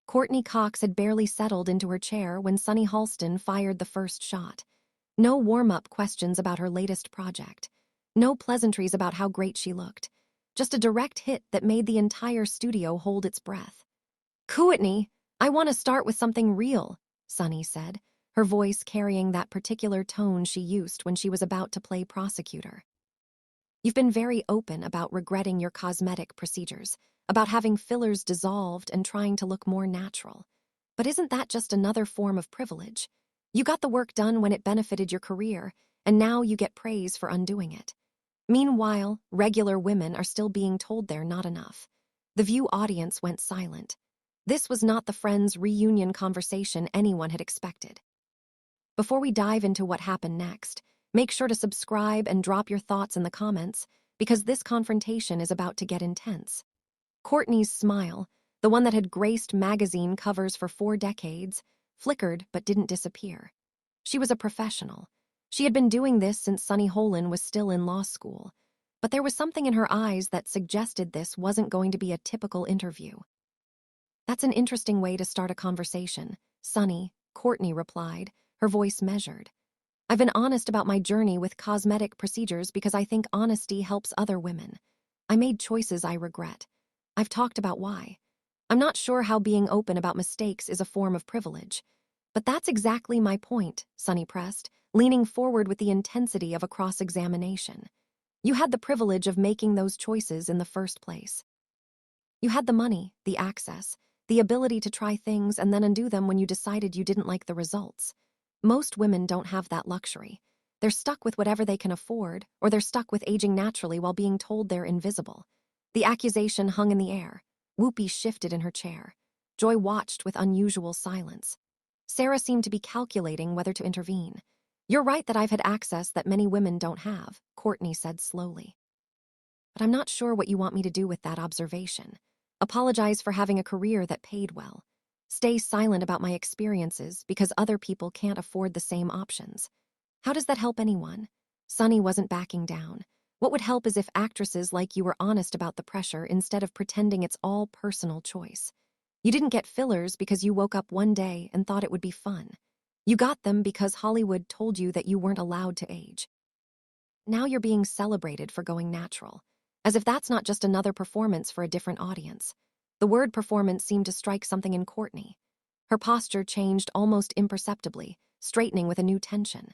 Courtney Cox had barely settled into her chair when Sunny Hostin fired the first shot. No warm-up questions about her latest project. No pleasantries about how great she looked. Just a direct hit that made the entire studio hold its breath. "Courtney, I want to start with something real," Sunny said, her voice carrying that particular tone she used when she was about to play prosecutor. "You've been very open about regretting your cosmetic procedures, about having fillers dissolved and trying to look more natural. But isn't that just another form of privilege? You got the work done when it benefited your career, and now you get praise for undoing it. Meanwhile, regular women are still being told they're not enough." The View audience went silent. This was not the Friends reunion conversation anyone had expected. Before we dive into what happened next, make sure to subscribe and drop your thoughts in the comments, because this confrontation is about to get intense. Courtney's smile, the one that had graced magazine covers for 4 decades, flickered but didn't disappear. She was a professional. She had been doing this since Sunny Hostin was still in law school, but there was something in her eyes that suggested this wasn't going to be a typical interview. "That's an interesting way to start a conversation, Sunny," Courtney replied, her voice measured. "I've been honest about my journey with cosmetic procedures because I think honesty helps other women. I made choices I regret. I've talked about why. I'm not sure how being open about mistakes is a form of privilege. But that's exactly my point," Sunny pressed, leaning forward with the intensity of a cross-examination. "You had the privilege of making those choices in the first place. You had the money, the access, the ability to try things and then undo them when you decided you didn't like the results. Most women don't have that luxury. They're stuck with whatever they can afford, or they're stuck with aging naturally while being told they're invisible." The accusation hung in the air. Whoopi shifted in her chair. Joy watched with unusual silence. Sarah seemed to be calculating whether to intervene. "You're right that I've had access that many women don't have," Courtney said slowly. "But I'm not sure what you want me to do with that observation. Apologize for having a career that paid well. Stay silent about my experiences because other people can't afford the same options. How does that help anyone?" Sunny wasn't backing down. "What would help is if actresses like you were honest about the pressure instead of pretending it's all personal choice. You didn't get fillers because you woke up one day and thought it would be fun. You got them because Hollywood told you that you weren't allowed to age. Now you're being celebrated for going natural, as if that's not just another performance for a different audience." The word performance seemed to strike something in Courtney. Her posture changed almost imperceptibly, straightening with a new tension.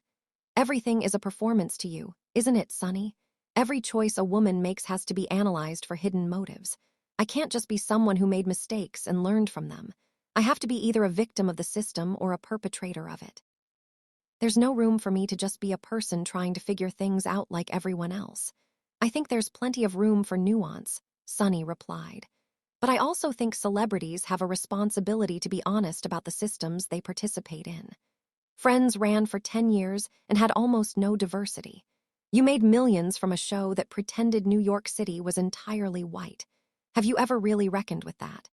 "Everything is a performance to you, isn't it, Sunny? Every choice a woman makes has to be analyzed for hidden motives. I can't just be someone who made mistakes and learned from them. I have to be either a victim of the system or a perpetrator of it. There's no room for me to just be a person trying to figure things out like everyone else. I think there's plenty of room for nuance," Sunny replied. "But I also think celebrities have a responsibility to be honest about the systems they participate in. Friends ran for 10 years and had almost no diversity. You made millions from a show that pretended New York City was entirely white. Have you ever really reckoned with that?"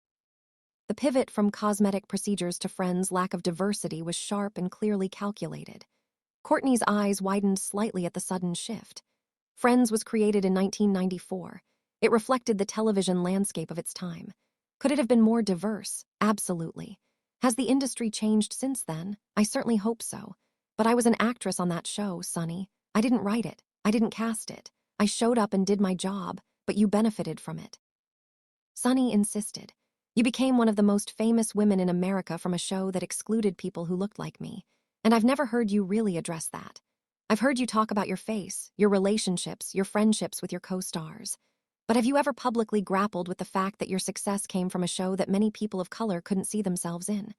The pivot from cosmetic procedures to Friends' lack of diversity was sharp and clearly calculated. Courtney's eyes widened slightly at the sudden shift. Friends was created in 1994. It reflected the television landscape of its time. Could it have been more diverse? Absolutely. Has the industry changed since then? I certainly hope so. But I was an actress on that show, Sunny. I didn't write it. I didn't cast it. I showed up and did my job, but you benefited from it. Sunny insisted. "You became one of the most famous women in America from a show that excluded people who looked like me. And I've never heard you really address that. I've heard you talk about your face, your relationships, your friendships with your co-stars. But have you ever publicly grappled with the fact that your success came from a show that many people of color couldn't see themselves in?"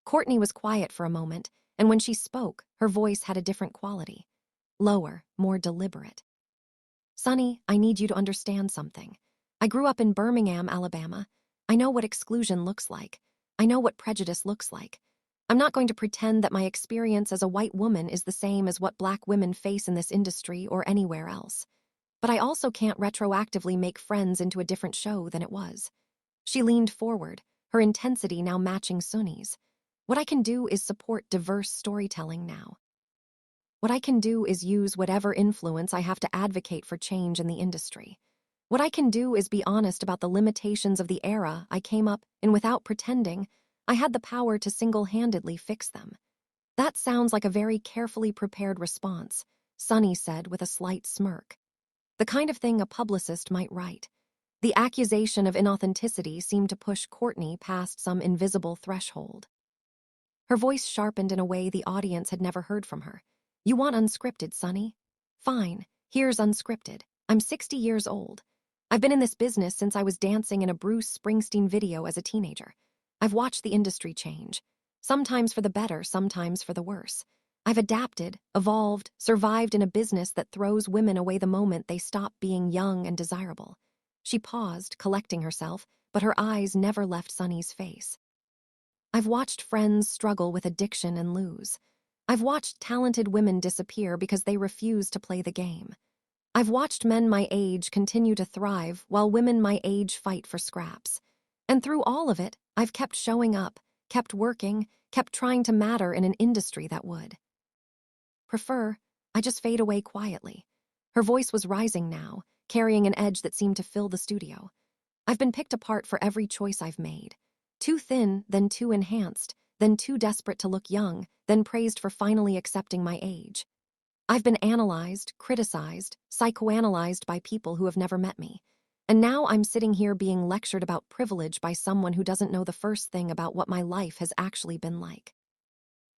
Courtney was quiet for a moment, and when she spoke, her voice had a different quality. Lower, more deliberate. "Sunny, I need you to understand something. I grew up in Birmingham, Alabama. I know what exclusion looks like. I know what prejudice looks like. I'm not going to pretend that my experience as a white woman is the same as what Black women face in this industry or anywhere else. But I also can't retroactively make Friends into a different show than it was." She leaned forward, her intensity now matching Sunny's. "What I can do is support diverse storytelling now. What I can do is use whatever influence I have to advocate for change in the industry. What I can do is be honest about the limitations of the era I came up in without pretending I had the power to single-handedly fix them. That sounds like a very carefully prepared response, Sunny said with a slight smirk. The kind of thing a publicist might write. The accusation of inauthenticity seemed to push Courtney past some invisible threshold. Her voice sharpened in a way the audience had never heard from her. You want unscripted, Sunny? Fine, here's unscripted. I'm 60 years old. I've been in this business since I was dancing in a Bruce Springsteen video as a teenager. I've watched the industry change. Sometimes for the better, sometimes for the worse. I've adapted, evolved, survived in a business that throws women away the moment they stop being young and desirable. She paused, collecting herself, but her eyes never left Sunny's face. I've watched friends struggle with addiction and lose. I've watched talented women disappear because they refuse to play the game. I've watched men my age continue to thrive while women my age fight for scraps. And through all of it, I've kept showing up, kept working, kept trying to matter in an industry that would. Prefer, I just fade away quietly. Her voice was rising now, carrying an edge that seemed to fill the studio. I've been picked apart for every choice I've made. Too thin, then too enhanced, then too desperate to look young, then praised for finally accepting my age. I've been analyzed, criticized, psychoanalyzed by people who have never met me. And now I'm sitting here being lectured about privilege by someone who doesn't know the first thing about what my life has actually been like.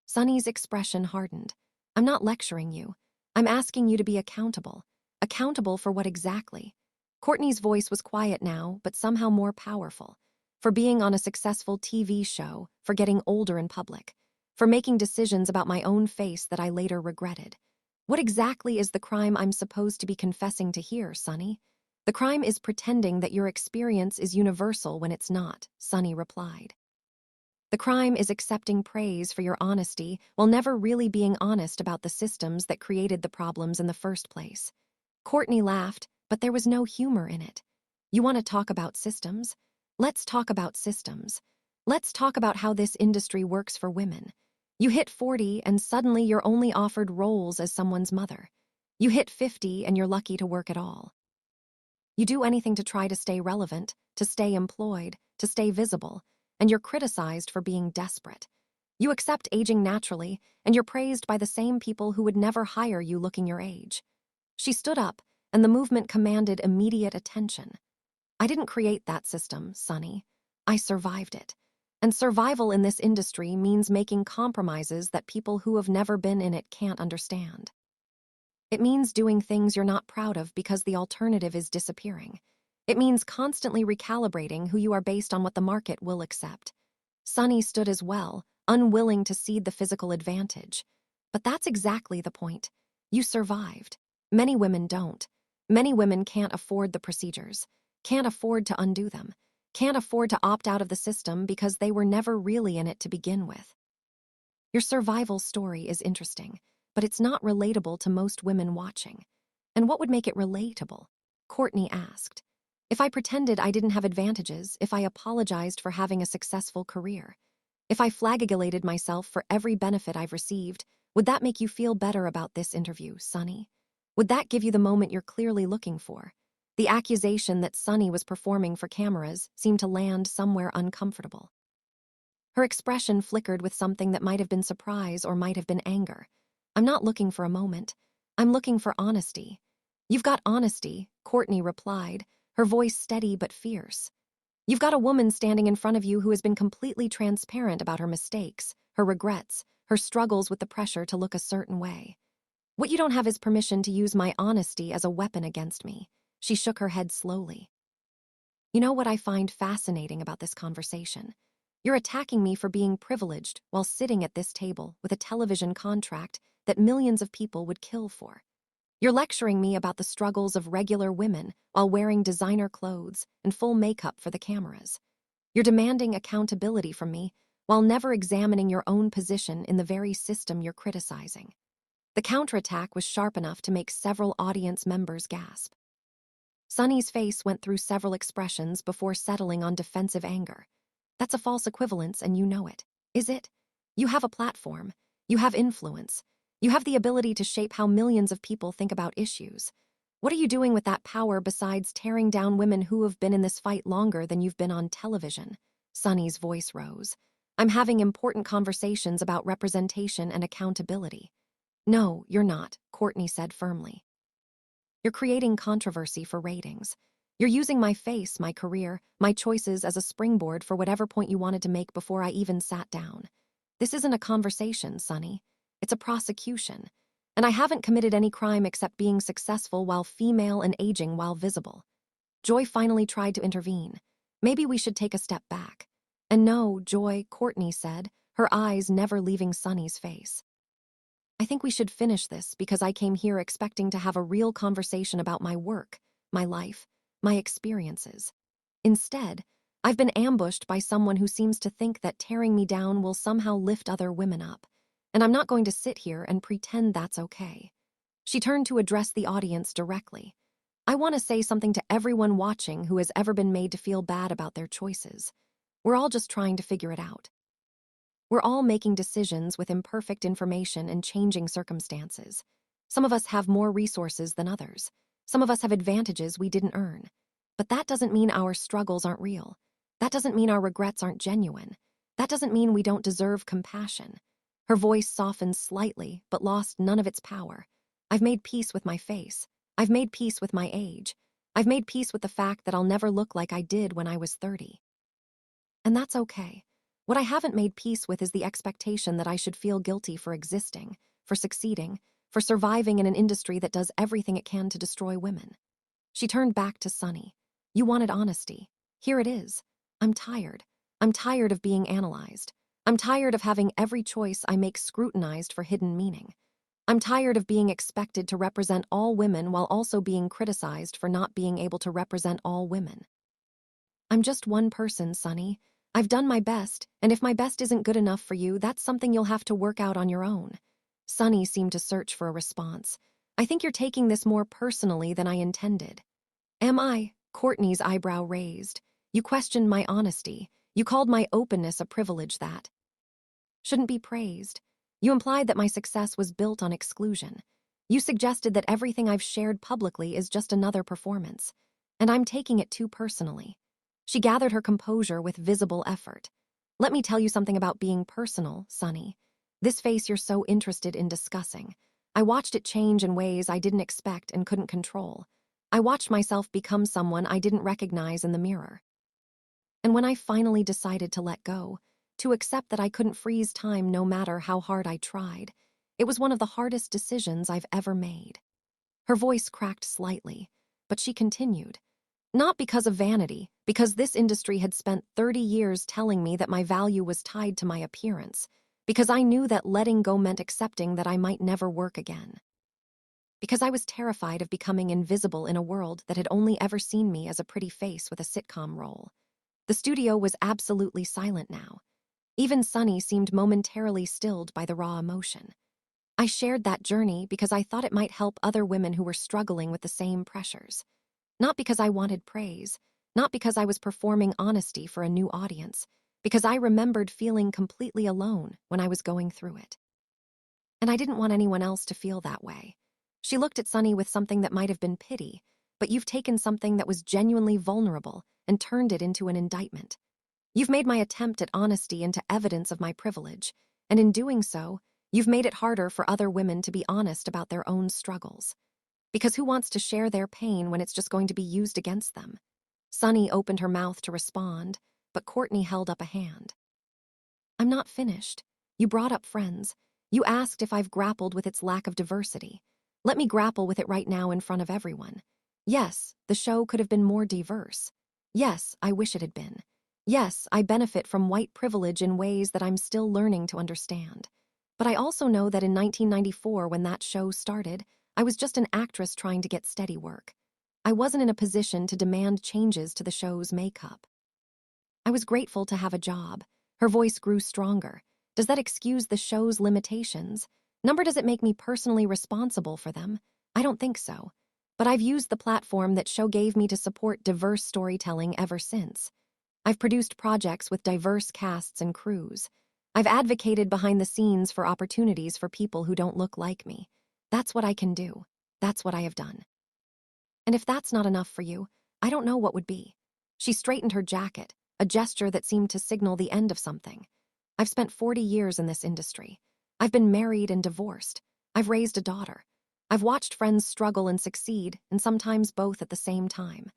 Sunny's expression hardened. I'm not lecturing you. I'm asking you to be accountable. Accountable for what exactly? Courtney's voice was quiet now, but somehow more powerful. For being on a successful TV show, for getting older in public, for making decisions about my own face that I later regretted. What exactly is the crime I'm supposed to be confessing to here, Sunny? The crime is pretending that your experience is universal when it's not, Sunny replied. The crime is accepting praise for your honesty while never really being honest about the systems that created the problems in the first place. Courtney laughed, but there was no humor in it. You want to talk about systems? Let's talk about systems. Let's talk about how this industry works for women. You hit 40 and suddenly you're only offered roles as someone's mother. You hit 50 and you're lucky to work at all. You do anything to try to stay relevant, to stay employed, to stay visible, and you're criticized for being desperate. You accept aging naturally, and you're praised by the same people who would never hire you looking your age. She stood up, and the movement commanded immediate attention. I didn't create that system, Sunny. I survived it. And survival in this industry means making compromises that people who have never been in it can't understand. It means doing things you're not proud of because the alternative is disappearing. It means constantly recalibrating who you are based on what the market will accept. Sunny stood as well, unwilling to cede the physical advantage. But that's exactly the point. You survived. Many women don't. Many women can't afford the procedures, can't afford to undo them, can't afford to opt out of the system because they were never really in it to begin with. Your survival story is interesting, but it's not relatable to most women watching. And what would make it relatable? Courtney asked. If I pretended I didn't have advantages, if I apologized for having a successful career, if I flagellated myself for every benefit I've received, would that make you feel better about this interview, Sunny? Would that give you the moment you're clearly looking for? The accusation that Sunny was performing for cameras seemed to land somewhere uncomfortable. Her expression flickered with something that might have been surprise or might have been anger. I'm not looking for a moment. I'm looking for honesty. You've got honesty, Courtney replied, her voice steady but fierce. You've got a woman standing in front of you who has been completely transparent about her mistakes, her regrets, her struggles with the pressure to look a certain way. What you don't have is permission to use my honesty as a weapon against me. She shook her head slowly. You know what I find fascinating about this conversation? You're attacking me for being privileged while sitting at this table with a television contract that millions of people would kill for. You're lecturing me about the struggles of regular women while wearing designer clothes and full makeup for the cameras. You're demanding accountability from me while never examining your own position in the very system you're criticizing. The counterattack was sharp enough to make several audience members gasp. Sunny's face went through several expressions before settling on defensive anger. That's a false equivalence, and you know it. Is it? You have a platform. You have influence. You have the ability to shape how millions of people think about issues. What are you doing with that power besides tearing down women who have been in this fight longer than you've been on television? Sunny's voice rose. I'm having important conversations about representation and accountability. No, you're not, Courtney said firmly. You're creating controversy for ratings. You're using my face, my career, my choices as a springboard for whatever point you wanted to make before I even sat down. This isn't a conversation, Sunny. It's a prosecution. And I haven't committed any crime except being successful while female and aging while visible. Joy finally tried to intervene. Maybe we should take a step back. And no, Joy, Courtney said, her eyes never leaving Sunny's face. I think we should finish this because I came here expecting to have a real conversation about my work, my life, my experiences. Instead, I've been ambushed by someone who seems to think that tearing me down will somehow lift other women up. And I'm not going to sit here and pretend that's okay. She turned to address the audience directly. I want to say something to everyone watching who has ever been made to feel bad about their choices. We're all just trying to figure it out. We're all making decisions with imperfect information and changing circumstances. Some of us have more resources than others. Some of us have advantages we didn't earn. But that doesn't mean our struggles aren't real. That doesn't mean our regrets aren't genuine. That doesn't mean we don't deserve compassion. Her voice softened slightly, but lost none of its power. I've made peace with my face. I've made peace with my age. I've made peace with the fact that I'll never look like I did when I was 30. And that's okay. What I haven't made peace with is the expectation that I should feel guilty for existing, for succeeding, for surviving in an industry that does everything it can to destroy women. She turned back to Sunny. You wanted honesty. Here it is. I'm tired. I'm tired of being analyzed. I'm tired of having every choice I make scrutinized for hidden meaning. I'm tired of being expected to represent all women while also being criticized for not being able to represent all women. I'm just one person, Sunny. I've done my best, and if my best isn't good enough for you, that's something you'll have to work out on your own. Sunny seemed to search for a response. I think you're taking this more personally than I intended. Am I? Courtney's eyebrow raised. You questioned my honesty. You called my openness a privilege that shouldn't be praised. You implied that my success was built on exclusion. You suggested that everything I've shared publicly is just another performance. And I'm taking it too personally. She gathered her composure with visible effort. Let me tell you something about being personal, Sunny. This face you're so interested in discussing. I watched it change in ways I didn't expect and couldn't control. I watched myself become someone I didn't recognize in the mirror. And when I finally decided to let go, to accept that I couldn't freeze time no matter how hard I tried, it was one of the hardest decisions I've ever made. Her voice cracked slightly, but she continued. Not because of vanity, because this industry had spent 30 years telling me that my value was tied to my appearance, because I knew that letting go meant accepting that I might never work again. Because I was terrified of becoming invisible in a world that had only ever seen me as a pretty face with a sitcom role. The studio was absolutely silent now. Even Sunny seemed momentarily stilled by the raw emotion. I shared that journey because I thought it might help other women who were struggling with the same pressures. Not because I wanted praise, not because I was performing honesty for a new audience, because I remembered feeling completely alone when I was going through it. And I didn't want anyone else to feel that way. She looked at Sunny with something that might have been pity, but you've taken something that was genuinely vulnerable and turned it into an indictment. You've made my attempt at honesty into evidence of my privilege, and in doing so, you've made it harder for other women to be honest about their own struggles. Because who wants to share their pain when it's just going to be used against them? Sunny opened her mouth to respond, but Courtney held up a hand. I'm not finished. You brought up friends. You asked if I've grappled with its lack of diversity. Let me grapple with it right now in front of everyone. Yes, the show could have been more diverse. Yes, I wish it had been. Yes, I benefit from white privilege in ways that I'm still learning to understand. But I also know that in 1994, when that show started, I was just an actress trying to get steady work. I wasn't in a position to demand changes to the show's makeup. I was grateful to have a job. Her voice grew stronger. Does that excuse the show's limitations? Does it make me personally responsible for them? I don't think so. But I've used the platform that show gave me to support diverse storytelling ever since. I've produced projects with diverse casts and crews. I've advocated behind the scenes for opportunities for people who don't look like me. That's what I can do. That's what I have done. And if that's not enough for you, I don't know what would be. She straightened her jacket, a gesture that seemed to signal the end of something. I've spent 40 years in this industry. I've been married and divorced. I've raised a daughter. I've watched friends struggle and succeed, and sometimes both at the same time.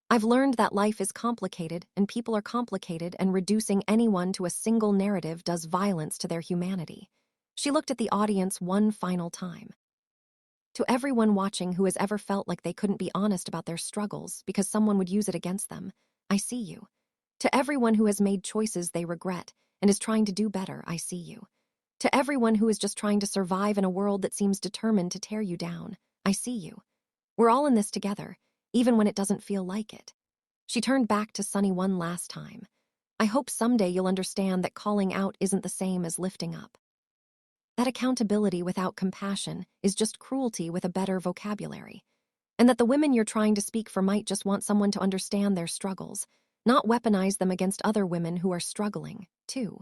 I've learned that life is complicated and people are complicated, and reducing anyone to a single narrative does violence to their humanity. She looked at the audience one final time. To everyone watching who has ever felt like they couldn't be honest about their struggles because someone would use it against them, I see you. To everyone who has made choices they regret and is trying to do better, I see you. To everyone who is just trying to survive in a world that seems determined to tear you down, I see you. We're all in this together, even when it doesn't feel like it. She turned back to Sunny one last time. I hope someday you'll understand that calling out isn't the same as lifting up. That accountability without compassion is just cruelty with a better vocabulary. And that the women you're trying to speak for might just want someone to understand their struggles, not weaponize them against other women who are struggling, too.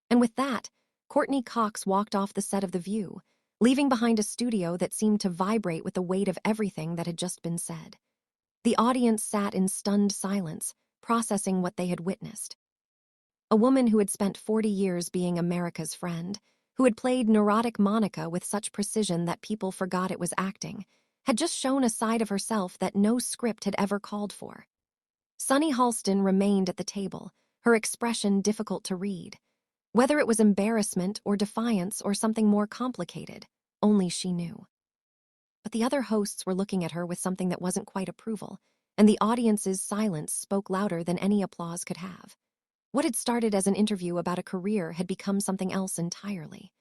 And with that, Courtney Cox walked off the set of The View, leaving behind a studio that seemed to vibrate with the weight of everything that had just been said. The audience sat in stunned silence, processing what they had witnessed. A woman who had spent 40 years being America's friend, who had played neurotic Monica with such precision that people forgot it was acting, had just shown a side of herself that no script had ever called for. Sunny Hostin remained at the table, her expression difficult to read. Whether it was embarrassment or defiance or something more complicated, only she knew. But the other hosts were looking at her with something that wasn't quite approval, and the audience's silence spoke louder than any applause could have. What had started as an interview about a career had become something else entirely.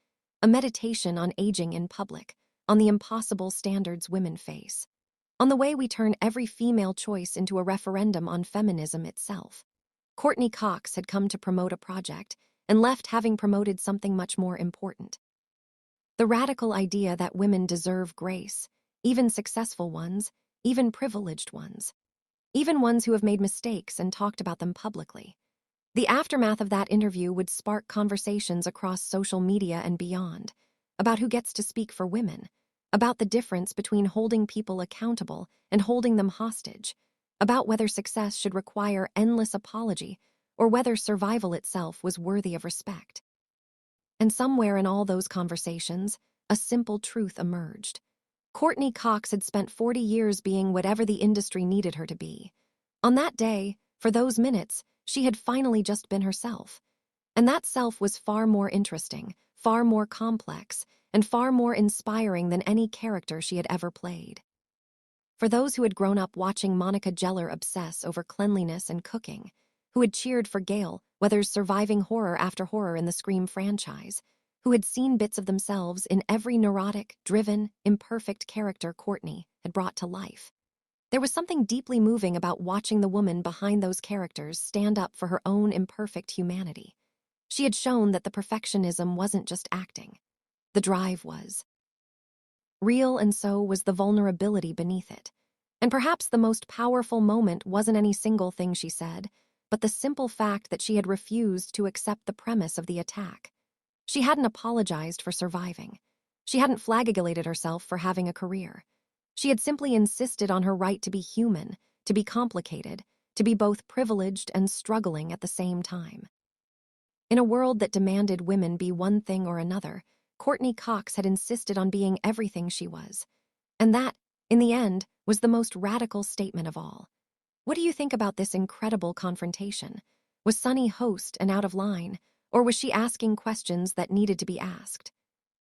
A meditation on aging in public, on the impossible standards women face, on the way we turn every female choice into a referendum on feminism itself. Courtney Cox had come to promote a project and left having promoted something much more important. The radical idea that women deserve grace, even successful ones, even privileged ones, even ones who have made mistakes and talked about them publicly. The aftermath of that interview would spark conversations across social media and beyond, about who gets to speak for women, about the difference between holding people accountable and holding them hostage, about whether success should require endless apology or whether survival itself was worthy of respect. And somewhere in all those conversations, a simple truth emerged. Courtney Cox had spent 40 years being whatever the industry needed her to be. On that day, for those minutes, she had finally just been herself. And that self was far more interesting, far more complex, and far more inspiring than any character she had ever played. For those who had grown up watching Monica Geller obsess over cleanliness and cooking, who had cheered for Gail Weathers surviving horror after horror in the Scream franchise, who had seen bits of themselves in every neurotic, driven, imperfect character Courtney had brought to life. There was something deeply moving about watching the woman behind those characters stand up for her own imperfect humanity. She had shown that the perfectionism wasn't just acting. The drive was real, and so was the vulnerability beneath it. And perhaps the most powerful moment wasn't any single thing she said, but the simple fact that she had refused to accept the premise of the attack. She hadn't apologized for surviving. She hadn't flagellated herself for having a career. She had simply insisted on her right to be human, to be complicated, to be both privileged and struggling at the same time. In a world that demanded women be one thing or another, Courtney Cox had insisted on being everything she was. And that, in the end, was the most radical statement of all. What do you think about this incredible confrontation? Was Sunny host and out of line, or was she asking questions that needed to be asked?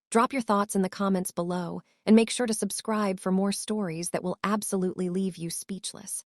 Drop your thoughts in the comments below and make sure to subscribe for more stories that will absolutely leave you speechless.